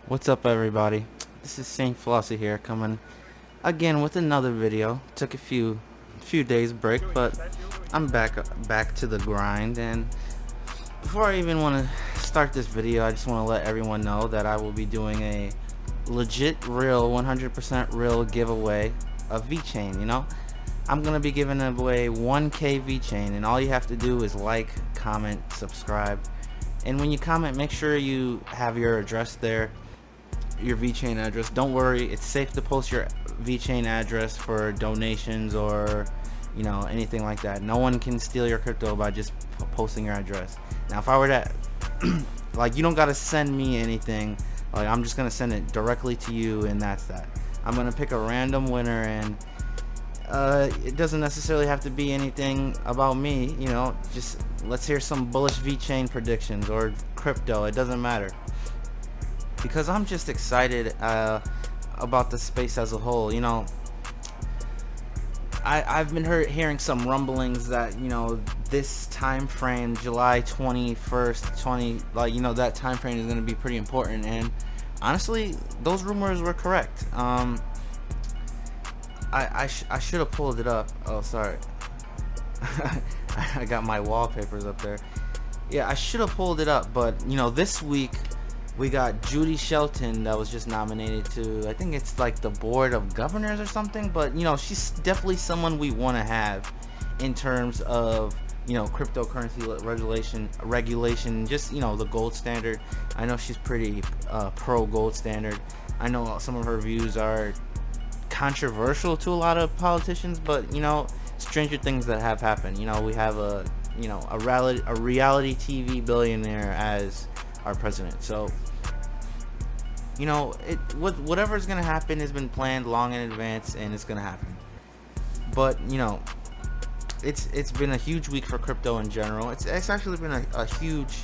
What's up, everybody? This is Saint Flossie here, coming again with another video. Took a few days break, but I'm back to the grind. And before I even want to start this video, I just want to let everyone know that I will be doing a legit, real, 100% real giveaway of VeChain. I'm gonna be giving away 1K VeChain, and all you have to do is like, comment, subscribe, and when you comment, make sure you have your address there, your VeChain address. Don't worry, it's safe to post your VeChain address for donations or anything like that. No one can steal your crypto by just posting your address. Now, if I were to like, you don't gotta send me anything. Like, I'm just gonna send it directly to you, and that's that. I'm gonna pick a random winner, and it doesn't necessarily have to be anything about me. Just let's hear some bullish VeChain predictions or crypto. It doesn't matter, because I'm just excited about the space as a whole. I've been hearing some rumblings that this time frame, July 21st, that time frame is going to be pretty important, and honestly, those rumors were correct. I should have pulled it up. Oh, sorry. I got my wallpapers up there. Yeah, I should have pulled it up, but this week we got Judy Shelton that was just nominated to, I think it's like the board of governors or something, but she's definitely someone we want to have in terms of cryptocurrency regulation, just the gold standard. I know she's pretty pro gold standard. I know some of her views are controversial to a lot of politicians, but stranger things that have happened. We have a reality TV billionaire as our president. So whatever is gonna happen has been planned long in advance, and it's gonna happen. But it's been a huge week for crypto in general. It's actually been a huge,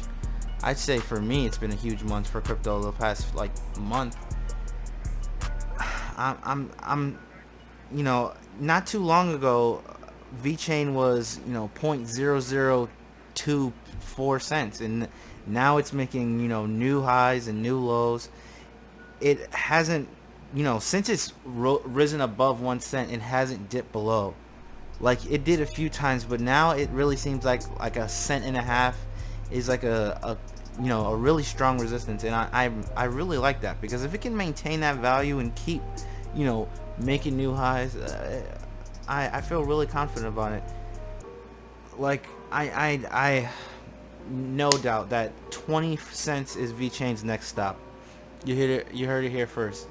I'd say for me, it's been a huge month for crypto the past month. I'm not too long ago, VeChain was 0.0024 cents, and now it's making new highs and new lows. It hasn't, since it's risen above 1 cent, it hasn't dipped below. Like, it did a few times, but now it really seems like a cent and a half is like a really strong resistance, and I really like that, because if it can maintain that value and keep making new highs, I feel really confident about it. Like, I no doubt that 20 cents is VeChain's next stop. You heard it here first.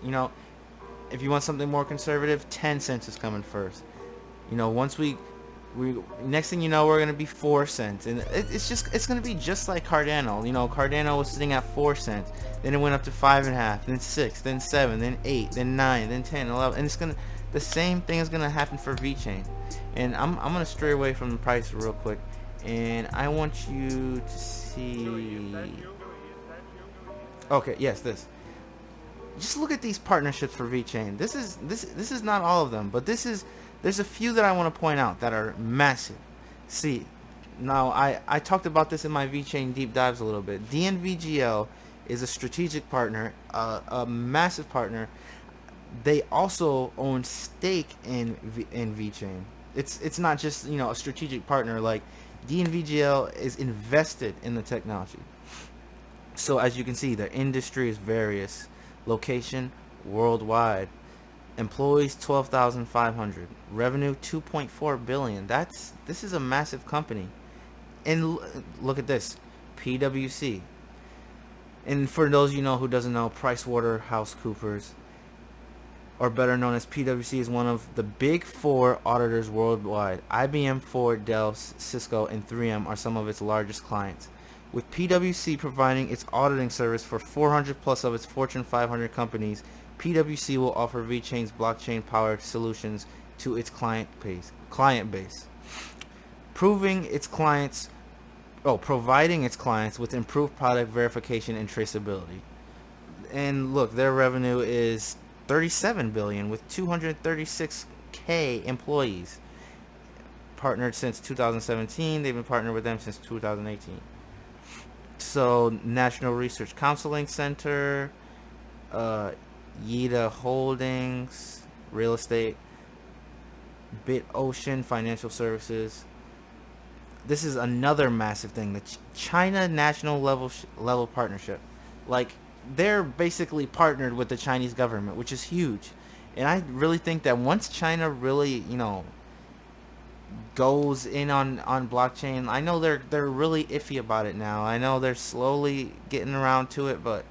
If you want something more conservative, 10 cents is coming first. Once we next thing you know, we're gonna be 4 cents, and it's gonna be just like Cardano. Cardano was sitting at 4 cents, then it went up to 5.5, then 6, then 7, then 8, then 9, then 10, 11, and the same thing is gonna happen for VeChain. And I'm gonna stray away from the price real quick, and I want you to see. Okay, yes, this. Just look at these partnerships for VeChain. This is not all of them, but there's a few that I want to point out that are massive. See, now I talked about this in my VeChain deep dives a little bit. DNVGL is a strategic partner, a massive partner. They also own stake in VeChain. It's not just a strategic partner. Like, DNVGL is invested in the technology. So as you can see, their industry is various. Location worldwide. Employees 12,500. Revenue 2.4 billion. This is a massive company. And look at this, PwC. And for those who doesn't know, PricewaterhouseCoopers, or better known as PwC, is one of the big 4 auditors worldwide. IBM, Ford, Dell, Cisco, and 3M are some of its largest clients, with PwC providing its auditing service for 400 plus of its Fortune 500 companies. PwC will offer VeChain's blockchain-powered solutions to its client base, providing its clients with improved product verification and traceability. And look, their revenue is 37 billion with 236k employees. Partnered since 2017. They've been partnered with them since 2018. So, National Research Counseling Center, uh, Yida Holdings, real estate, BitOcean financial services. This is another massive thing. The China national level partnership, like they're basically partnered with the Chinese government, which is huge. And I really think that once China really, goes in on blockchain, I know they're really iffy about it now. I know they're slowly getting around to it, but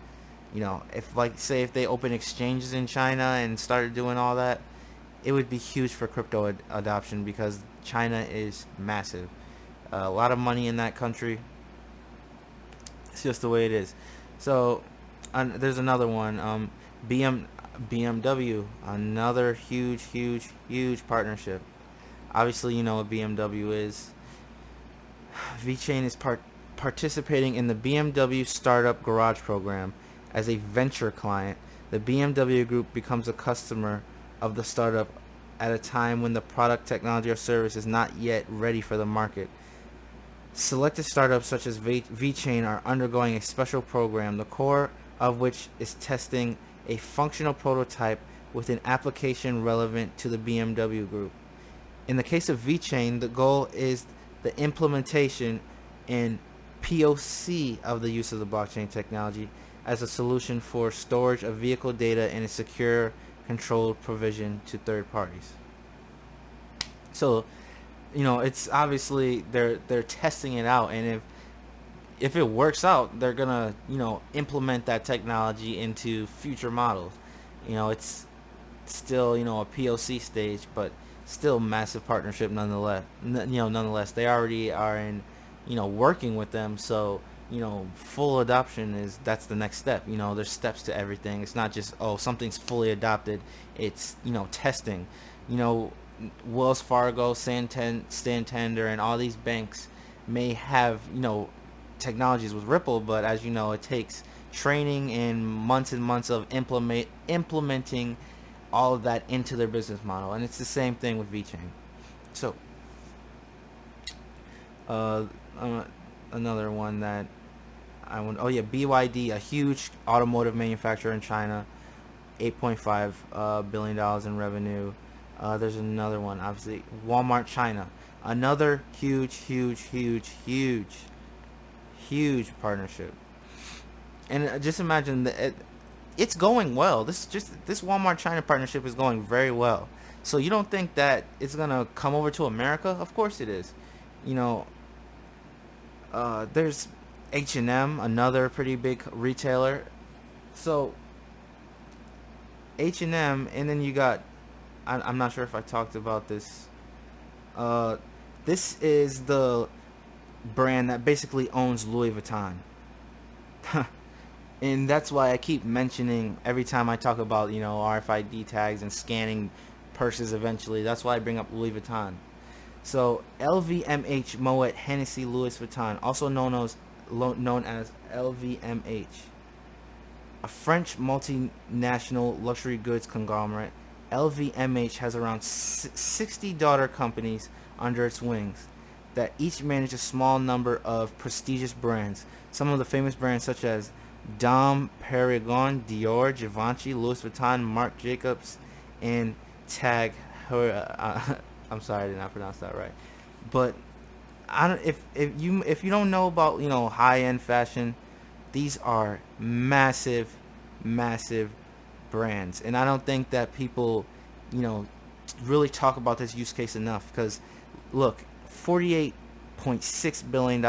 if like say if they open exchanges in China and started doing all that, it would be huge for crypto adoption because China is massive. A lot of money in that country. It's just the way it is. So, there's another one. BMW, another huge partnership. Obviously, you know what BMW is. VeChain is participating in the BMW Startup Garage program as a venture client. The BMW Group becomes a customer of the startup at a time when the product, technology, or service is not yet ready for the market. Selected startups such as VeChain are undergoing a special program, the core of which is testing a functional prototype with an application relevant to the BMW Group. In the case of VeChain, the goal is the implementation and POC of the use of the blockchain technology as a solution for storage of vehicle data in a secure, controlled provision to third parties. So, it's obviously they're testing it out, and if it works out, they're gonna implement that technology into future models. It's still a POC stage, but still massive partnership nonetheless. Nonetheless, they already are in working with them, so full adoption that's the next step. There's steps to everything. It's not just something's fully adopted. It's testing. Wells Fargo, Santander, and all these banks may have technologies with Ripple, but as you know, it takes training and months of implementing all of that into their business model, and it's the same thing with VeChain. So, another one that BYD, a huge automotive manufacturer in China, $8.5 billion in revenue. There's another one, obviously, Walmart China, another huge partnership. And just imagine that it's going well. This Walmart China partnership is going very well. So you don't think that it's gonna come over to America? Of course it is. There's H&M, another pretty big retailer. So H&M, and then you got, I'm not sure if I talked about this. This is the brand that basically owns Louis Vuitton. And that's why I keep mentioning every time I talk about, RFID tags and scanning purses eventually. That's why I bring up Louis Vuitton. So LVMH Moet Hennessy Louis Vuitton, also known as LVMH, a French multinational luxury goods conglomerate. LVMH has around 60 daughter companies under its wings that each manage a small number of prestigious brands. Some of the famous brands such as Dom Perignon, Dior, Givenchy, Louis Vuitton, Marc Jacobs, and Tag Heuer. I'm sorry, I did not pronounce that right. But I don't. If you don't know about high end fashion, these are massive brands, and I don't think that people really talk about this use case enough. Because look, $48.6 billion,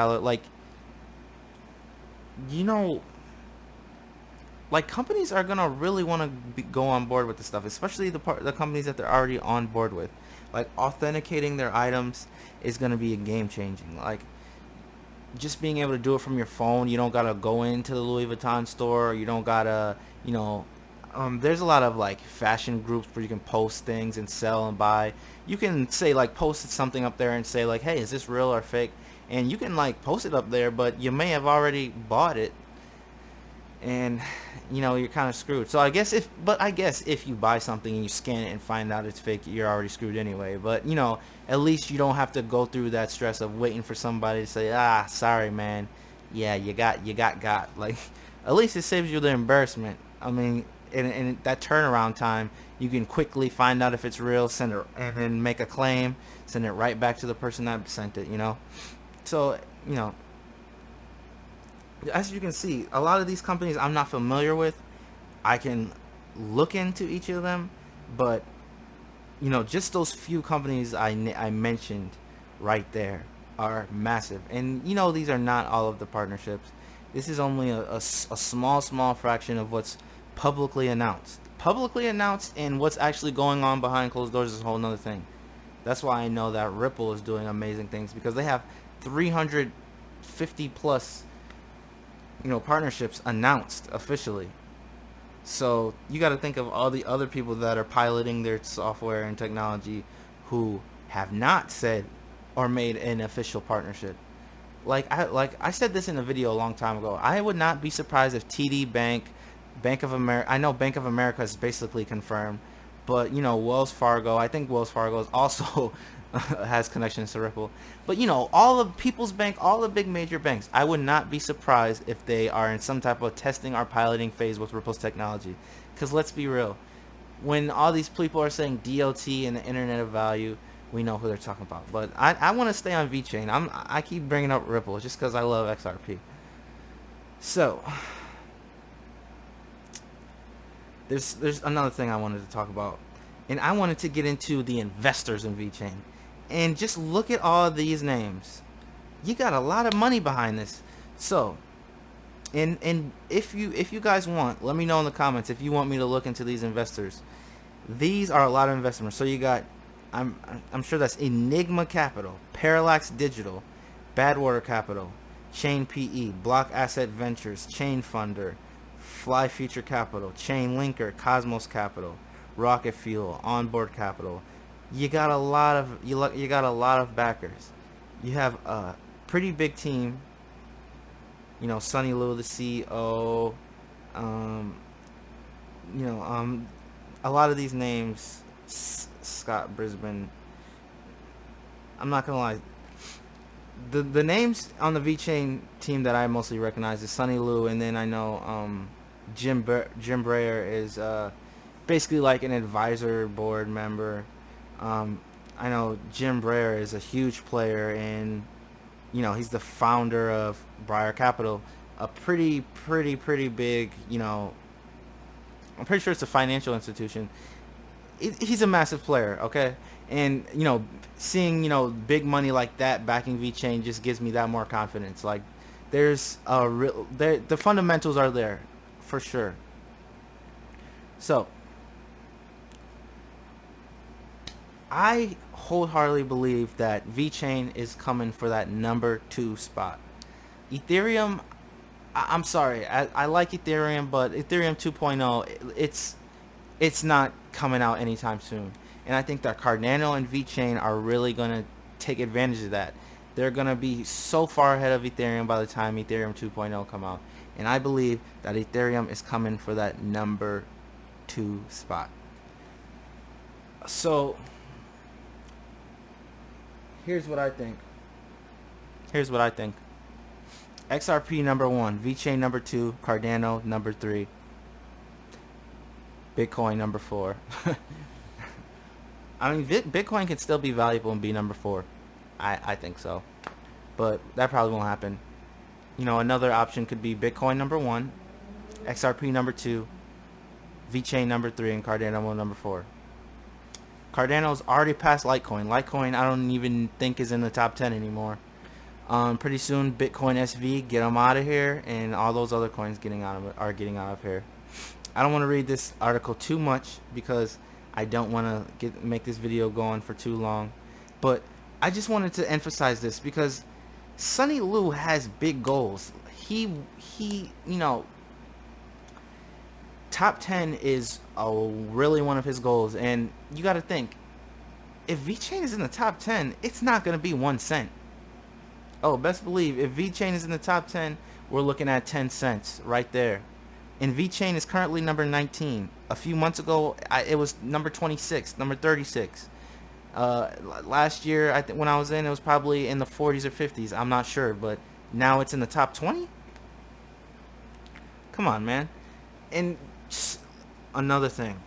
like companies are gonna really want to go on board with this stuff, especially the companies that they're already on board with. Like authenticating their items is gonna be a game changing. Like just being able to do it from your phone. You don't gotta go into the Louis Vuitton store. You don't gotta there's a lot of like fashion groups where you can post things and sell and buy. You can say like post something up there and say like, hey, is this real or fake? And you can like post it up there, but you may have already bought it, and you're kind of screwed. So I guess if you buy something and you scan it and find out it's fake, you're already screwed anyway. But at least you don't have to go through that stress of waiting for somebody to say, sorry man, yeah, you got like, at least it saves you the embarrassment. I mean, and that turnaround time, you can quickly find out if it's real, send it, and then make a claim, send it right back to the person that sent it. So as you can see, a lot of these companies I'm not familiar with. I can look into each of them, but just those few companies I mentioned right there are massive. And these are not all of the partnerships. This is only a small fraction of what's publicly announced. Publicly announced, and what's actually going on behind closed doors is a whole nother thing. That's why I know that Ripple is doing amazing things, because they have 350 plus partnerships announced officially. So you got to think of all the other people that are piloting their software and technology who have not said or made an official partnership. Like I said this in a video a long time ago. I would not be surprised if TD Bank, Bank of America. I know Bank of America is basically confirmed, but Wells Fargo. I think Wells Fargo is also has connections to Ripple. But all of People's Bank, all the big major banks. I would not be surprised if they are in some type of testing or piloting phase with Ripple's technology. Because let's be real, when all these people are saying DOT and the Internet of Value, we know who they're talking about. But I want to stay on VeChain. I keep bringing up Ripple just because I love XRP. So there's another thing I wanted to talk about, and I wanted to get into the investors in VeChain. And just look at all of these names. You got a lot of money behind this. So, and if you guys want, let me know in the comments if you want me to look into these investors. These are a lot of investors. So you got, I'm sure that's Enigma Capital, Parallax Digital, Badwater Capital, Chain PE, Block Asset Ventures, Chain Funder, Fly Future Capital, Chain Linker, Cosmos Capital, Rocket Fuel, Onboard Capital. You got a lot of backers. You have a pretty big team. Sonny Liu, the CEO. A lot of these names. Scott Brisbane. I'm not gonna lie. The names on the VeChain team that I mostly recognize is Sonny Liu, and then I know Jim Breyer is basically like an advisor board member. I know Jim Breyer is a huge player, and he's the founder of Breyer Capital, a pretty big, I'm pretty sure it's a financial institution. He's a massive player, okay? And seeing big money like that backing VeChain just gives me that more confidence. Like, there's a real, the fundamentals are there for sure. So I wholeheartedly believe that VeChain is coming for that number 2 spot. Ethereum, I'm sorry, I like Ethereum, but Ethereum 2.0, it's not coming out anytime soon. And I think that Cardano and VeChain are really going to take advantage of that. They're going to be so far ahead of Ethereum by the time Ethereum 2.0 come out. And I believe that Ethereum is coming for that number 2 spot. So here's what I think. XRP number 1, VeChain number 2, Cardano number 3, Bitcoin number 4. I mean, Bitcoin can still be valuable and be number 4. I think so. But that probably won't happen. Another option could be Bitcoin number 1, XRP number 2, VeChain number 3, and Cardano number 4. Cardano's already passed Litecoin. Litecoin, I don't even think is in the top 10 anymore. Pretty soon, Bitcoin SV, get them out of here, and all those other coins are getting out of here. I don't want to read this article too much because I don't want to make this video go on for too long. But I just wanted to emphasize this because Sonny Liu has big goals. He top 10 is really one of his goals, and you got to think, if VeChain is in the top 10, it's not going to be 1 cent. Oh, best believe, if VeChain is in the top 10, we're looking at 10 cents right there. And VeChain is currently number 19. A few months ago, it was number 26, number 36. Last year, I think when I was in, it was probably in the 40s or 50s. I'm not sure, but now it's in the top 20. Come on, man. And Another thing,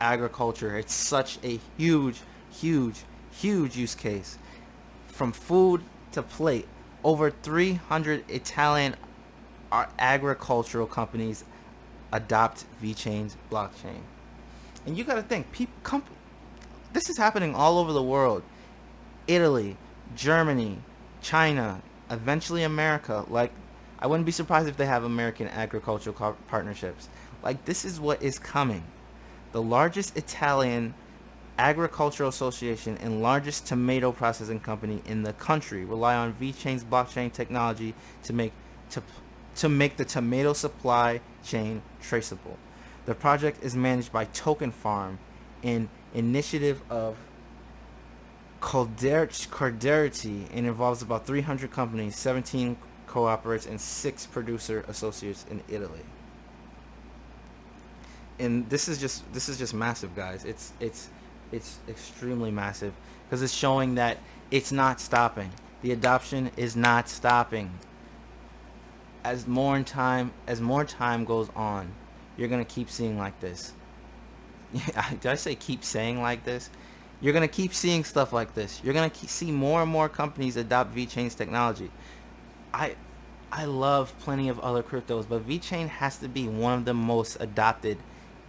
agriculture. It's such a huge, huge, huge use case. From food to plate, over 300 Italian agricultural companies adopt VeChain's blockchain. And you got to think, this is happening all over the world. Italy, Germany, China, eventually America. Like, I wouldn't be surprised if they have American agricultural partnerships. Like, this is what is coming. The largest Italian agricultural association and largest tomato processing company in the country rely on VeChain's blockchain technology to make the tomato supply chain traceable. The project is managed by Token Farm, an initiative of Cordarity, and involves about 300 companies, 17 cooperates, and 6 producer associates in Italy. And this is just massive, guys. It's extremely massive because it's showing that it's not stopping. The adoption is not stopping. As more time goes on, you're gonna keep seeing like this. Did I say keep saying like this? You're gonna keep seeing stuff like this. You're gonna see more and more companies adopt VeChain's technology. I love plenty of other cryptos, but VeChain has to be one of the most adopted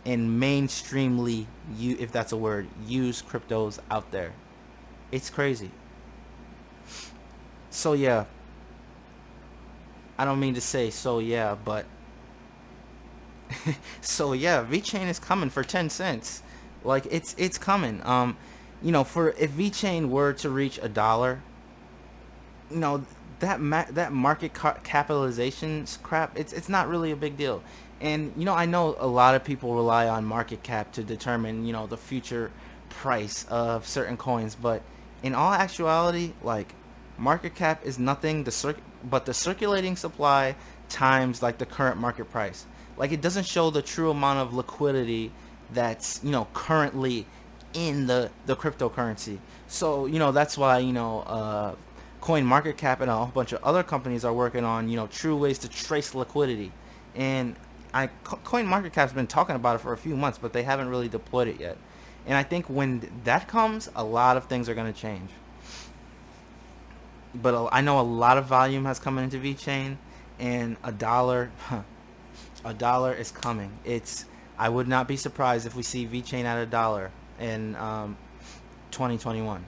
and mainstreamly, if that's a word, used cryptos out there. It's crazy. So yeah, I don't mean to say so yeah, but so yeah, VeChain is coming for 10 cents. Like, it's coming. For if VeChain were to reach $1, that market capitalization crap, it's not really a big deal. And I know a lot of people rely on market cap to determine the future price of certain coins, but in all actuality, like, market cap is nothing but the circulating supply times like the current market price. Like, it doesn't show the true amount of liquidity that's currently in the cryptocurrency. So that's why Coin Market Cap and a whole bunch of other companies are working on true ways to trace liquidity. And Coin Market Cap's been talking about it for a few months, but they haven't really deployed it yet. And I think when that comes, a lot of things are going to change. But I know a lot of volume has come into VeChain, and $1 is coming. I would not be surprised if we see VeChain at $1 in 2021.